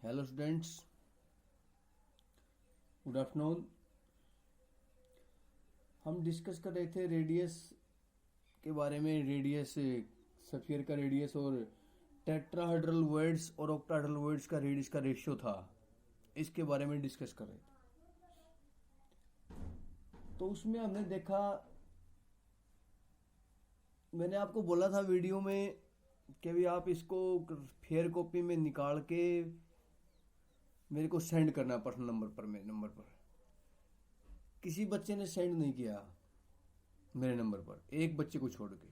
Hello students, good afternoon. हम discuss कर रहे थे रेडियस के बारे में। रेडियस, सफियर का रेडियस और टेट्राहेड्रल वर्ड्स और ऑक्टाहेड्रल वर्ड्स का रेडियस का रेशियो था, इसके बारे में डिस्कस कर रहे थे। तो उसमें हमने देखा, मैंने आपको बोला था वीडियो में कि भी आप इसको फेयर कॉपी में निकाल के मेरे को सेंड करना पर्सनल नंबर पर। मेरे नंबर पर किसी बच्चे ने सेंड नहीं किया, मेरे नंबर पर एक बच्चे को छोड़ के।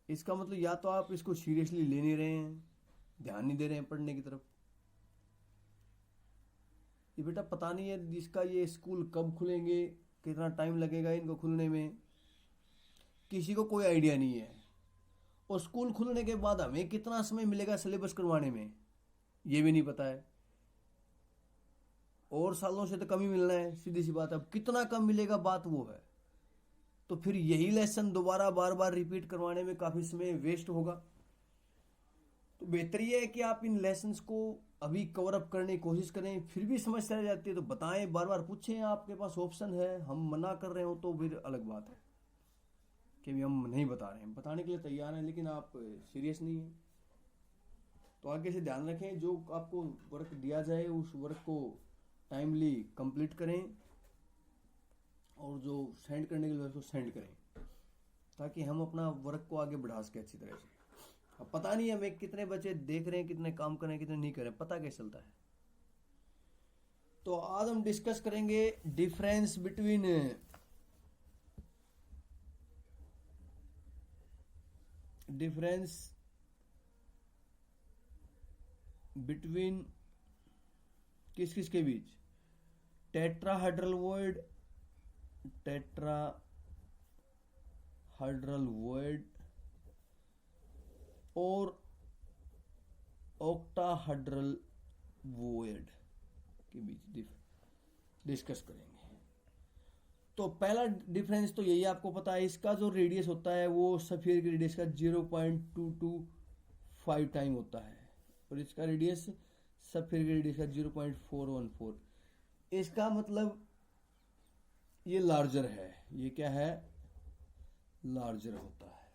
इसका मतलब या तो आप इसको सीरियसली ले नहीं रहे हैं, ध्यान नहीं दे रहे हैं पढ़ने की तरफ। ये बेटा पता नहीं है जिसका ये स्कूल कब खुलेंगे, कितना टाइम लगेगा इनको खुलने में, किसी को कोई आइडिया नहीं है। और स्कूल खुलने के बाद हमें कितना समय मिलेगा सिलेबस करवाने में, ये भी नहीं पता है। और सालों से तो कम ही मिलना है, सीधी सी बात है। अब कितना कम मिलेगा बात वो है। तो फिर यही लेसन दोबारा बार बार रिपीट करवाने में काफी समय वेस्ट होगा। तो बेहतर ये है कि आप इन लेसन्स को अभी कवर अप करने की कोशिश करें। फिर भी समस्या रह जाती है तो बताएं, बार बार पूछें, आपके पास ऑप्शन है। हम मना कर रहे हो तो फिर अलग बात है कि भी हम नहीं बता रहे हैं, बताने के लिए तैयार हैं लेकिन आप सीरियस नहीं हैं। तो आगे से ध्यान रखें, जो आपको वर्क दिया जाए उस वर्क को टाइमली कंप्लीट करें और जो सेंड करने के लिए उसको सेंड करें, ताकि हम अपना वर्क को आगे बढ़ा सके अच्छी तरह से। अब पता नहीं हमें कितने बच्चे देख रहे हैं, कितने काम कर रहे हैं, कितने नहीं कर रहे हैं, पता कैसे चलता है। तो आज हम डिस्कस करेंगे डिफरेंस बिटवीन किस किस के बीच, टेट्राहेड्रल वर्ड और ऑक्टाहेड्रल वर्ड के बीच डिस्कस करेंगे। तो पहला डिफरेंस तो यही आपको पता है, इसका जो रेडियस होता है वो सफियर के रेडियस का 0.225 टाइम होता है और इसका रेडियस सफियर के रेडियस का 0.414। इसका मतलब ये लार्जर है। ये क्या है? लार्जर होता है।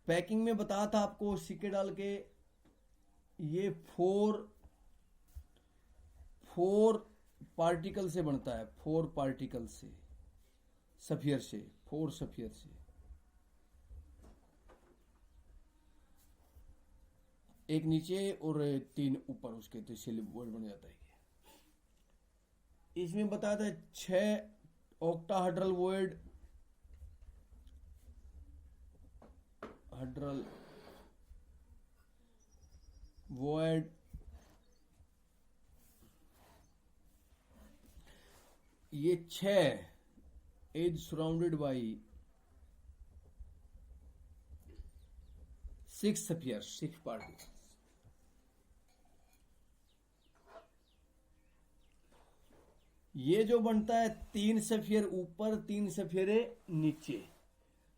पैकिंग में बताया था आपको सिक्के डाल के, ये फोर पार्टिकल से बनता है। 4 पार्टिकल से, सफियर से, 4 सफियर से। एक नीचे और 3 ऊपर उसके, तो इससे वर्ड बन जाता है। इसमें बताया था 6 ऑक्टाहेड्रल वर्ड, ये 6 is surrounded by 6 sphere, 6 particles. ये जो बनता है 3 सफियर ऊपर, 3 सफियर नीचे,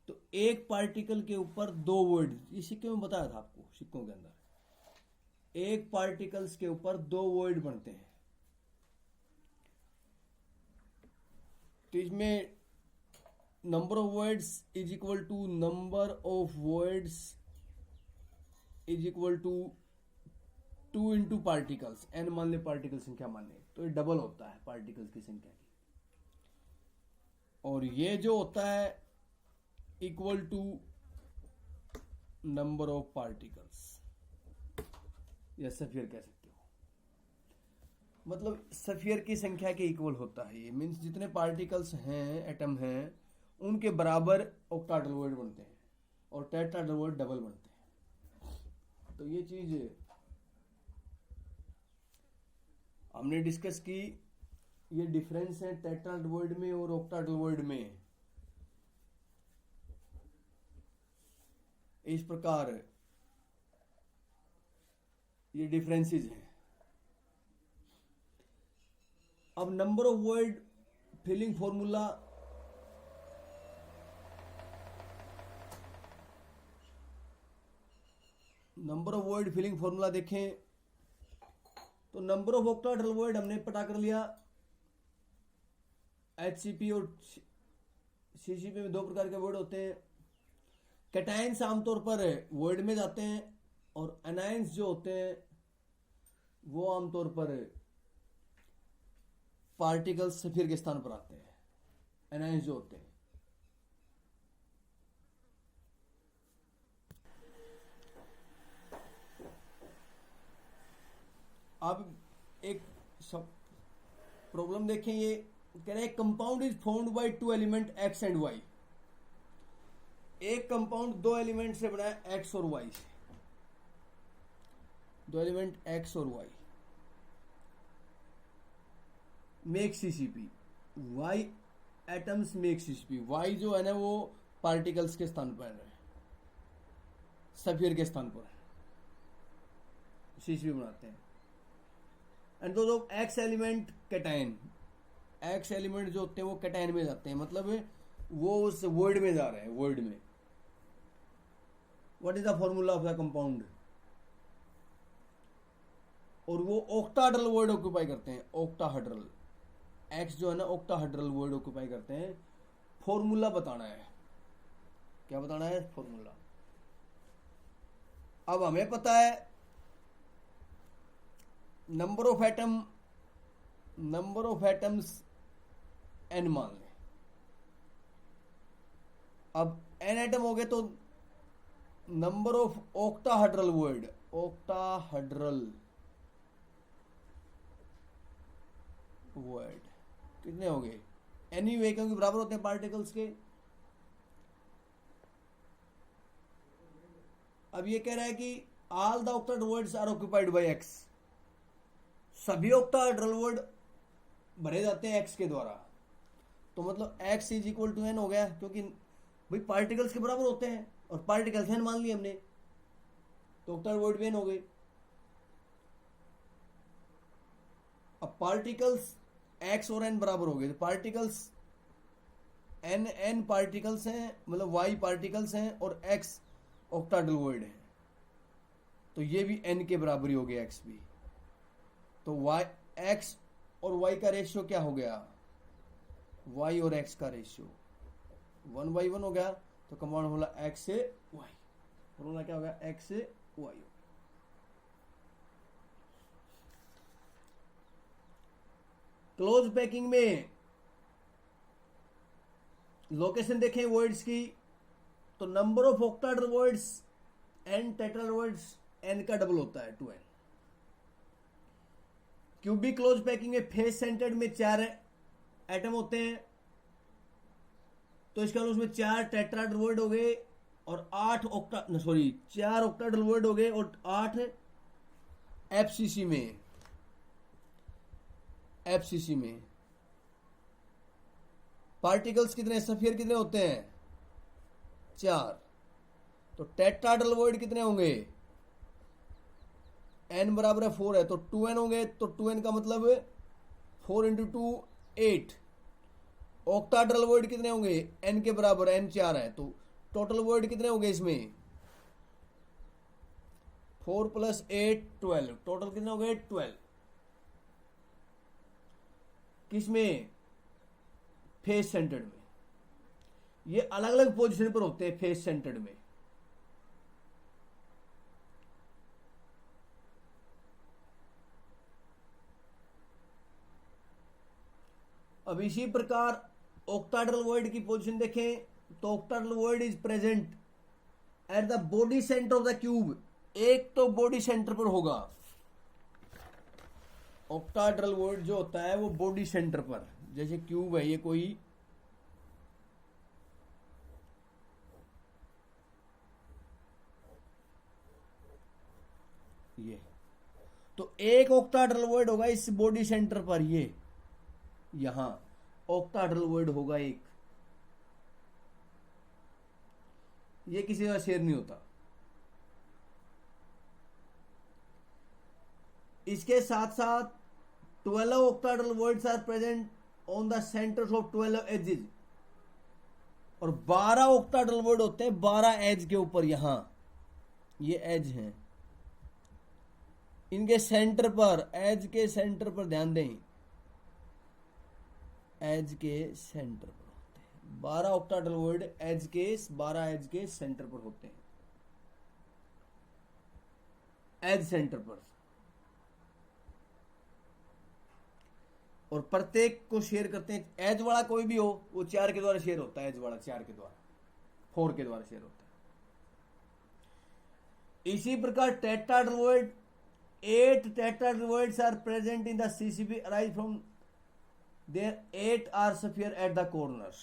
तो एक पार्टिकल के ऊपर 2 वर्ड। ये सिक्के में बताया था आपको, सिक्कों के अंदर एक पार्टिकल्स के ऊपर 2 वर्ड बनते हैं। तो इसमें number of voids is equal to number of voids is equal to 2 into particles. N मान ले, पार्टिकल संख्या मान ले, तो ये डबल होता है पार्टिकल्स की संख्या की। और ये जो होता है equal to number of particles, या सफियर कह सकते हो। मतलब सफियर की संख्या के इक्वल होता है। ये मीन्स जितने पार्टिकल्स हैं, एटम हैं, उनके बराबर ऑक्टाहेड्रल वर्ड बनते हैं और टेट्राहेड्रल वर्ड डबल बनते हैं। तो ये चीज हमने डिस्कस की। ये डिफरेंस है टेट्राहेड्रल वर्ड में और ऑक्टाहेड्रल वर्ड में। इस प्रकार ये डिफरेंसेस हैं। अब number of void filling formula, number of void filling formula देखें तो नंबर ऑफ ऑक्टाहेड्रल वर्ड हमने पता कर लिया। HCP और CCP में दो प्रकार के वर्ड होते हैं। कैटायंस आमतौर पर वर्ड में जाते हैं और एनायंस जो होते हैं वो आमतौर पर पार्टिकल्स सफियर के स्थान पर आते हैं। एनायंस जो होते हैं, अब एक सब प्रॉब्लम देखें। ये कह रहे हैं compound is formed by two element X and Y. एक कंपाउंड दो एलिमेंट से बना है, एक्स और वाई से, दो एलिमेंट एक्स और Y, make CCP। Y atoms make CCP। Y जो है ना वो पार्टिकल्स के स्थान पर है, सफियर के स्थान पर CCP बनाते हैं। And those of x element cation. X element जो होते हैं वो कैटायन में जाते हैं, मतलब वो उस वर्ड में जा रहे हैं, वर्ड में। What is the formula of the compound? और वो ऑक्टाहेड्रल वर्ड ऑक्यूपाई करते हैं। ऑक्टाहेड्रल, एक्स जो है ना ऑक्टाहेड्रल वर्ड ऑक्यूपाई करते हैं। फॉर्मूला बताना है, क्या बताना है? फॉर्मूला। अब हमें पता है नंबर ऑफ एटम्स n मान लें। अब n एटम हो गए तो नंबर ऑफ ऑक्टाहेड्रल वर्ड कितने हो गए? एनी वे, क्योंकि बराबर होते हैं पार्टिकल्स के। अब ये कह रहा है कि all the octahedral voids are occupied by X. सभी ऑक्टाहेड्रल वर्ड भरे जाते हैं एक्स के द्वारा। तो मतलब x is equal to n हो गया, क्योंकि भाई पार्टिकल्स के बराबर होते हैं और पार्टिकल्स n मान लिए हमने, तो ऑक्टाहेड्रल वर्ड भी n हो गए। अब पार्टिकल्स x और n बराबर हो गए, तो पार्टिकल्स n पार्टिकल्स हैं, मतलब y पार्टिकल्स हैं और x ऑक्टाहेड्रल वर्ड है, तो ये भी n के बराबर ही हो गया x भी। तो x और y का रेशियो क्या हो गया? y और x का रेशियो 1/1 हो गया। तो कंपाउंड फॉर्मूला x से y, फॉर्मूला क्या हो गया? x से y हो गया। क्लोज पैकिंग में लोकेशन देखें वर्ड्स की, तो number of octahedral words and tetrahedral words n का डबल होता है, 2n। क्यूबिक क्लोज पैकिंग में फेस सेंटर्ड में 4 एटम होते हैं, तो इसका उसमें 4 टेट्राहेड्रल वर्ड हो गए और 4 ऑक्टाहेड्रल वर्ड हो गए और 8 FCC में पार्टिकल्स कितने, सफियर कितने होते हैं? 4। तो टेट्राहेड्रल वर्ड कितने होंगे? n बराबर है 4 है, तो 2n होंगे। तो 2n का मतलब 4 इंटू 2 8। ऑक्टाहेड्रल वर्ड कितने होंगे? n के बराबर, n 4 है, तो टोटल वर्ड कितने होंगे इसमें? 4 + 8 12। टोटल कितने हो गए? 12। किसमें? फेस सेंटर्ड में। ये अलग अलग पोजीशन पर होते हैं फेस सेंटर्ड में। अब इसी प्रकार ऑक्टाहेड्रल वर्ड की पोजीशन देखें, तो octahedral word is present at the body centre of the cube. एक तो बॉडी सेंटर पर होगा, ऑक्टाहेड्रल वर्ड जो होता है वो बॉडी सेंटर पर, जैसे क्यूब है ये कोई, ये तो एक ऑक्टाहेड्रल वर्ड होगा इस बॉडी सेंटर पर, ये यहां ऑक्टाहेड्रल वर्ड होगा एक, ये किसी का शेयर नहीं होता। इसके साथ साथ 12 octahedral voids are present on the centres of 12 edges, और 12 ऑक्टाहेड्रल वर्ड होते हैं 12 एज के ऊपर। यहां ये एज हैं, इनके सेंटर पर, एज के सेंटर पर ध्यान दें, एज के सेंटर पर होते हैं 12 ऑक्टाहेड्रल वर्ड, एज के 12 एज के सेंटर पर होते हैं, एज सेंटर पर। और प्रत्येक को शेयर करते हैं, एज वाला कोई भी हो वो 4 के द्वारा शेयर होता है, एज वाला 4 के द्वारा, 4 के द्वारा शेयर होता है। इसी प्रकार tetrahedral void, 8 tetrahedral voids are present in the CCP arise from there 8 are sphere at the corners.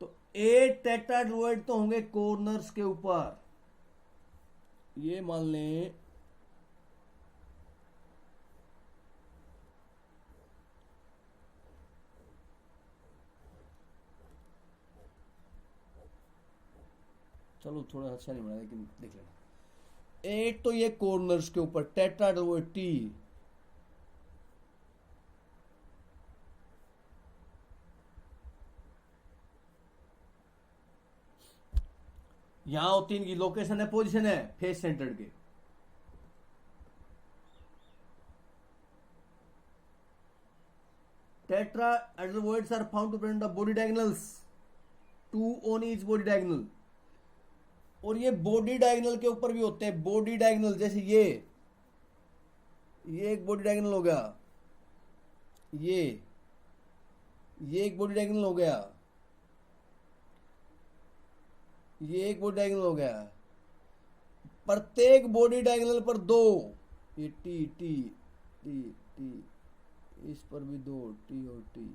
तो 8 टेट्राहेड्रल वर्ड तो होंगे कॉर्नर्स के ऊपर। ये मान लें चलो थोड़ा अच्छा नहीं बना लेकिन देख लेना। 8 तो ये कॉर्नर्स के ऊपर, टेट्राहेड्रल वर्ड टी, यहां होती इनकी लोकेशन है, पोजीशन है फेस सेंटर्ड के। Tetrahedral voids are found to present the body diagonals, 2 on each body diagonal. और ये बॉडी डायगोनल के ऊपर भी होते हैं, बॉडी डायगोनल, जैसे ये एक बॉडी डायगोनल हो गया, ये एक बॉडी डायगोनल हो गया, ये एक बॉडी डायगोनल हो गया। प्रत्येक बॉडी डायगोनल पर 2, ये टी टी टी टी, इस पर भी 2 टी और टी,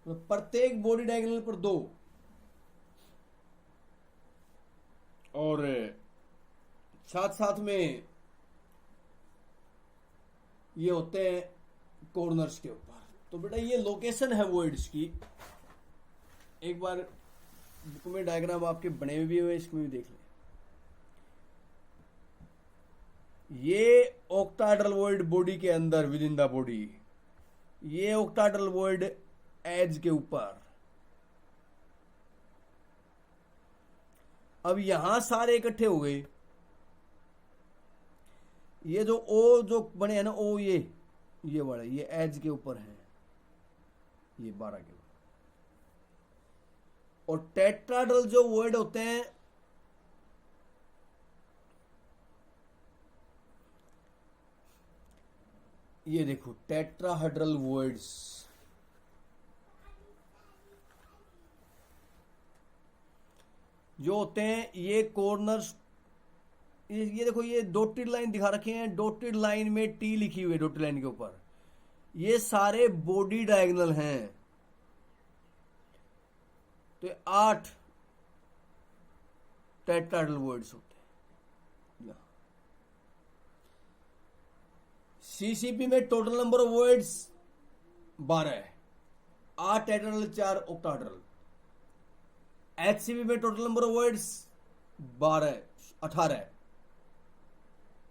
तो प्रत्येक बॉडी डायगोनल पर 2। और साथ साथ में ये होते हैं कॉर्नर्स के ऊपर। तो बेटा ये लोकेशन है वर्ड्स की। एक बार बुक में डायग्राम आपके बने हुए भी हुए, इसमें भी देख लें। ये ऑक्टाहेड्रल वर्ड बॉडी के अंदर, विद इन द बॉडी, ये ऑक्टाहेड्रल वर्ड एज के ऊपर। अब यहां सारे इकट्ठे हो गए, ये जो ओ जो बने हैं ना, ओ ये वाला, ये एज के ऊपर है, ये 12 के ऊपर। और टेट्राहेड्रल जो वर्ड होते हैं, ये देखो टेट्राहेड्रल वर्ड्स, जो होते हैं ये कॉर्नर्स, ये देखो ये डॉटेड लाइन दिखा रखे हैं, डॉटेड लाइन में टी लिखी हुई है डॉटेड लाइन के ऊपर, ये सारे बॉडी डायगोनल हैं। तो 8 टेट्राहेड्रल वर्ड्स होते हैं। सीसीपी में टोटल नंबर ऑफ वर्ड्स 12 है, 8 टेट्राहेड्रल 4 ऑक्टाहेड्रल। एचसीपी में टोटल नंबर ऑफ वर्ड्स 18 है,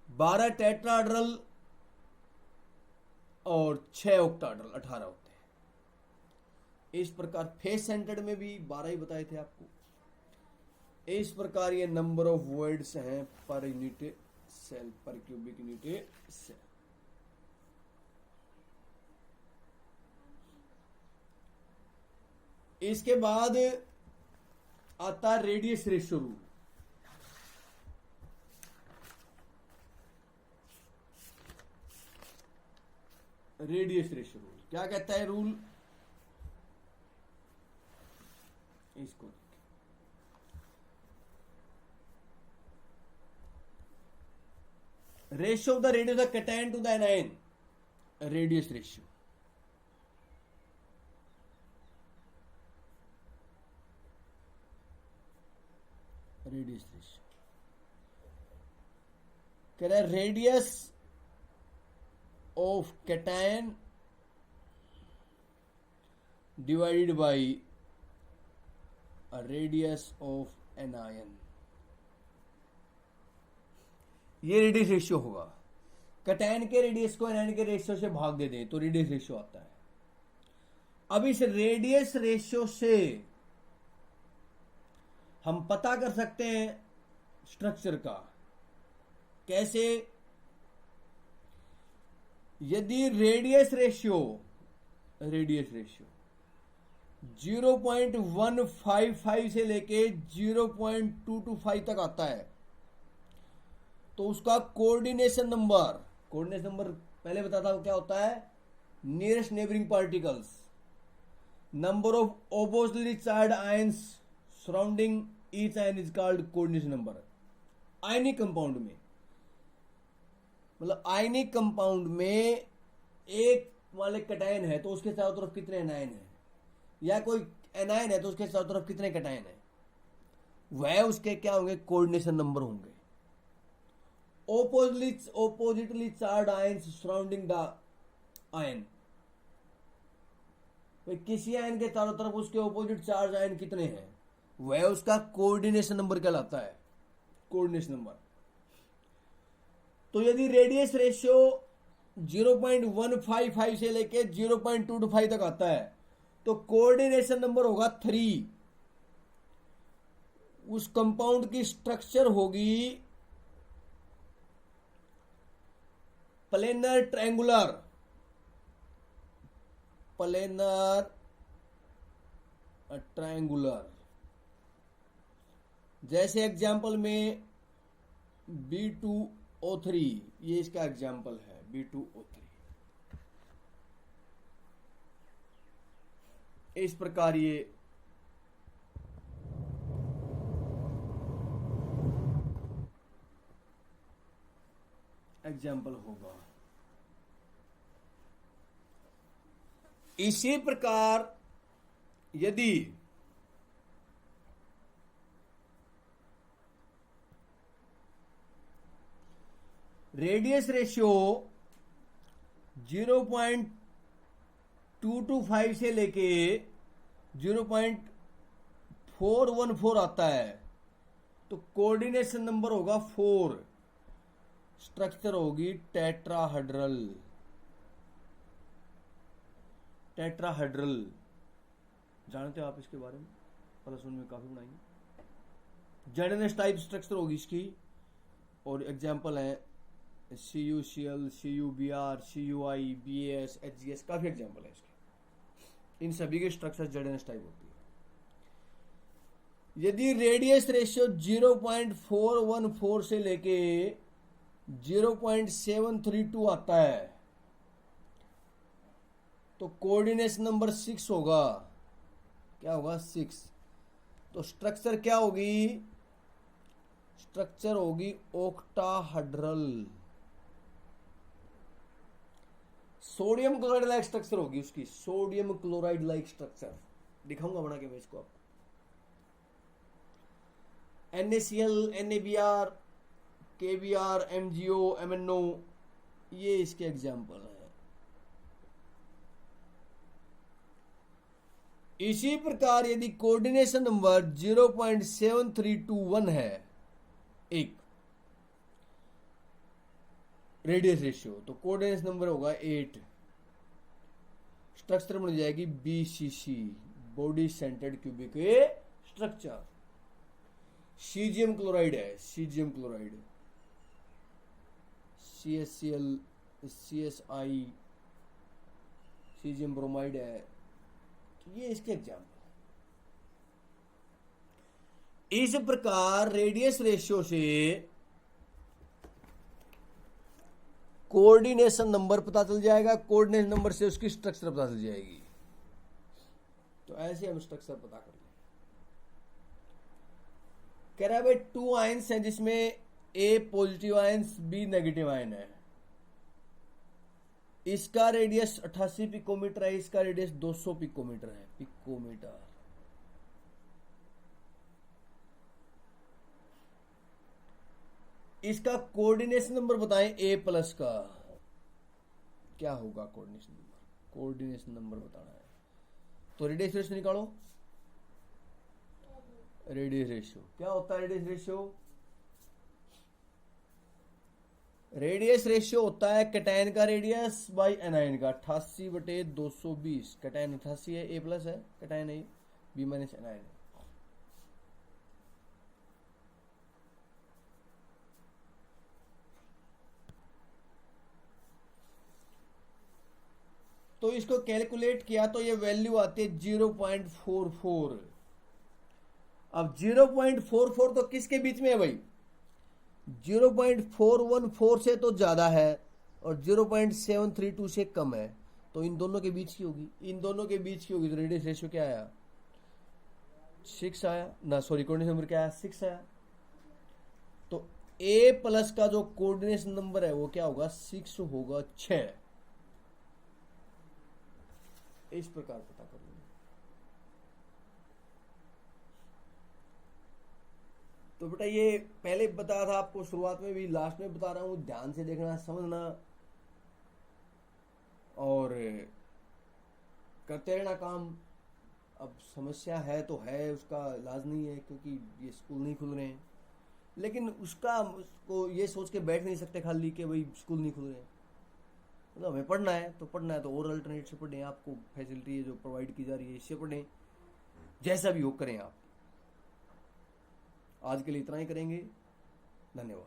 12 टेट्राहेड्रल और 6 ऑक्टाहेड्रल, 18 होते हैं। इस प्रकार फेस सेंटर्ड में भी 12 ही बताए थे आपको। इस प्रकार ये नंबर ऑफ वर्ड्स हैं पर यूनिट सेल, पर क्यूबिक यूनिट सेल। इसके बाद आता radius ratio rule. Radius ratio rule क्या कहता है? रूल इसको ratio of the radius of cation to the anion, radius ratio. Radius ratio कह रहा है radius of cation divided by radius of anion, ये रेडियस रेशियो होगा। कैटायन के रेडियस को एनायन के रेशियो से भाग दे दें तो रेडियस रेशियो आता है। अब इस रेडियस रेशियो से हम पता कर सकते हैं स्ट्रक्चर का। कैसे? यदि रेडियस रेशियो 0.155 से लेके 0.225 तक आता है तो उसका कोऑर्डिनेशन नंबर पहले बताता हूं क्या होता है। Nearest neighbouring particles, number of oppositely charge ions surrounding each ion is called coordination number. Ionic compound में, मतलब आयनिक कंपाउंड में एक वाले कैटायन है तो उसके चारों तरफ कितने एनायन है, या कोई एनायन है तो उसके चारों तरफ कितने कैटायन है, वह उसके क्या होंगे, कोऑर्डिनेशन नंबर होंगे। oppositely charged ions surrounding the ion, किसी आयन के चारों तरफ उसके ऑपोजिट चार्ज आयन कितने हैं, वह उसका कोऑर्डिनेशन नंबर कहलाता है, कोऑर्डिनेशन नंबर। तो यदि रेडियस रेशियो 0.155 से लेके 0.225 तक आता है तो कोऑर्डिनेशन नंबर होगा 3। उस कंपाउंड की स्ट्रक्चर होगी प्लेनर ट्रायंगुलर। जैसे एग्जाम्पल में B2O3, ये इसका एग्जाम्पल है B2O3। इस प्रकार ये एग्जाम्पल होगा। इसी प्रकार यदि रेडियस रेशियो 0.225 से लेके 0.414 आता है तो कोऑर्डिनेशन नंबर होगा 4। स्ट्रक्चर होगी टेट्राहेड्रल। जानते हो आप इसके बारे में, प्लस वन में काफी बनाएंगे। जेडएनएस टाइप स्ट्रक्चर होगी इसकी, और एग्जाम्पल है CuCl, CuBr, CuI, BAS, HGS, काफी एग्जाम्पल है इसके। इन सभी के स्ट्रक्चर जेडएनएस टाइप होती है। यदि रेडियस रेशियो 0.414 से लेके 0.732 आता है तो कोऑर्डिनेशन नंबर 6 होगा। क्या होगा? 6। तो स्ट्रक्चर क्या होगी? स्ट्रक्चर होगी octahedral. Sodium chloride like structure होगी उसकी, सोडियम क्लोराइड लाइक स्ट्रक्चर। दिखाऊंगा बना के मैं इसको आपको। NaCl, NaBr, KBr, MgO, MnO, ये इसके एग्जाम्पल है। इसी प्रकार यदि कोऑर्डिनेशन नंबर 0.7321 है एक रेडियस रेशियो, तो कोऑर्डिनेशन नंबर होगा 8। स्ट्रक्चर बन जाएगी BCC, body centred cubic structure. Caesium chloride है, caesium chloride, CSCl, CSI, caesium bromide है। तो ये इसके एग्जाम्पल। इस प्रकार रेडियस रेशियो से कोऑर्डिनेशन नंबर पता चल जाएगा, कोऑर्डिनेशन नंबर से उसकी स्ट्रक्चर पता चल जाएगी। तो ऐसे हम स्ट्रक्चर पता कर लें। कह रहा है भाई 2 आयंस हैं जिसमें A positive ions, B negative ion है। इसका रेडियस 88 पिकोमीटर है, इसका रेडियस 200 पिकोमीटर है। पिकोमीटर। इसका कोऑर्डिनेशन नंबर बताएं A प्लस का। क्या होगा कोऑर्डिनेशन नंबर? कोऑर्डिनेशन नंबर बताना है तो रेडियस रेशियो निकालो। रेडियस रेशियो क्या होता है? रेडियस रेशियो होता है कैटायन का रेडियस बाई एनायन का। 88/220। कैटायन 88 है, A प्लस है, कैटायन है, B माइनस एनायन है। तो इसको कैलकुलेट किया तो ये वैल्यू आती है 0.44। अब 0.44 तो किसके बीच में है भाई? 0.414 से तो ज्यादा है और 0.732 से कम है, तो इन दोनों के बीच की होगी। इन दोनों के बीच की होगी तो रेडियस रेशियो क्या आया? 6 आया ना, सॉरी कोऑर्डिनेशन नंबर क्या आया? 6 आया। तो A प्लस का जो कोऑर्डिनेशन नंबर है वो क्या होगा? 6 होगा, 6। इस प्रकार पता कर लेंगे। तो बेटा ये पहले बताया था आपको, शुरुआत में भी, लास्ट में बता रहा हूं, ध्यान से देखना, समझना और करते रहना काम। अब समस्या है तो है, उसका इलाज नहीं है क्योंकि ये स्कूल नहीं खुल रहे हैं, लेकिन उसको ये सोच के बैठ नहीं सकते खाली कि भाई स्कूल नहीं खुल रहे हैं। मतलब हमें पढ़ना है तो और अल्टरनेट से पढ़ें, आपको फैसिलिटी है जो प्रोवाइड की जा रही है इससे पढ़ें, जैसा भी हो करें आप। आज के लिए इतना ही करेंगे, धन्यवाद।